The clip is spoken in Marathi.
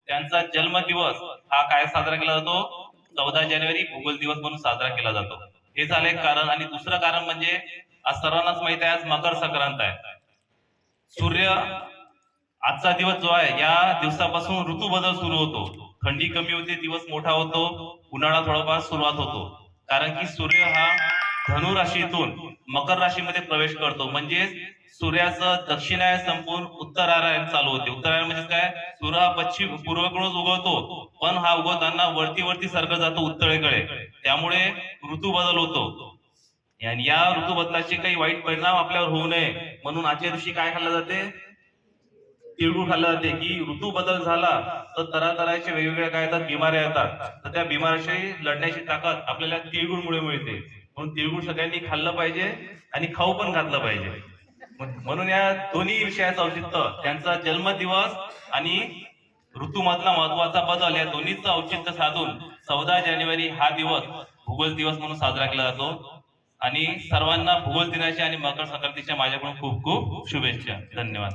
त्यांचा जन्मदिवस हा काय साजरा केला जातो? 14 जानेवारी भूगोल दिवस म्हणून साजरा केला जातो. हे झालं एक कारण. आणि दुसरं कारण म्हणजे आज सर्वांनाच माहिती आहे, आज मकर संक्रांत आहे. सूर्य आजचा दिवस जो आहे, या दिवसापासून ऋतू बदल सुरू होतो. थंडी कमी होते, दिवस मोठा होतो, उन्हाळा थोडाफार सुरुवात होतो. कारण की सूर्य हा धनु राशीतून मकर राशीमध्ये प्रवेश करतो. म्हणजे सूर्याचं दक्षिणायन संपून उत्तरायण चालू होते. उत्तरायण म्हणजे काय? सूर्य हा पश्चिम पूर्वेकडून उगवतो, पण हा उगवताना वरती वरती सरकत जातो उत्तरेकडे. त्यामुळे ऋतू बदल होतो. आणि या ऋतू बदलाचे काही वाईट परिणाम आपल्यावर होऊ नये म्हणून आजच्या दिवशी काय खाल्लं जाते? तिळगुळ खाल्लं जाते. की ऋतू बदल झाला तर तऱ्हातऱ्हाचे वेगवेगळ्या काय येतात, बिमाऱ्या येतात. तर त्या बिमाऱ्याशी लढण्याची ताकद आपल्याला तिळगुळमुळे मिळते. म्हणून तिळगुळ सगळ्यांनी खाल्लं पाहिजे आणि खाऊ पण घातलं पाहिजे. म्हणून या दोन्ही विषयाचं औचित्य, त्यांचा जन्मदिवस आणि ऋतूमधला महत्वाचा बदल, या दोन्हीचं औचित्य साधून 14 जानेवारी हा दिवस भूगोल दिवस म्हणून साजरा केला जातो. आणि सर्वांना भूगोल दिनाच्या आणि मकर संक्रांतीच्या माझ्याकडून खूप खूप शुभेच्छा. धन्यवाद.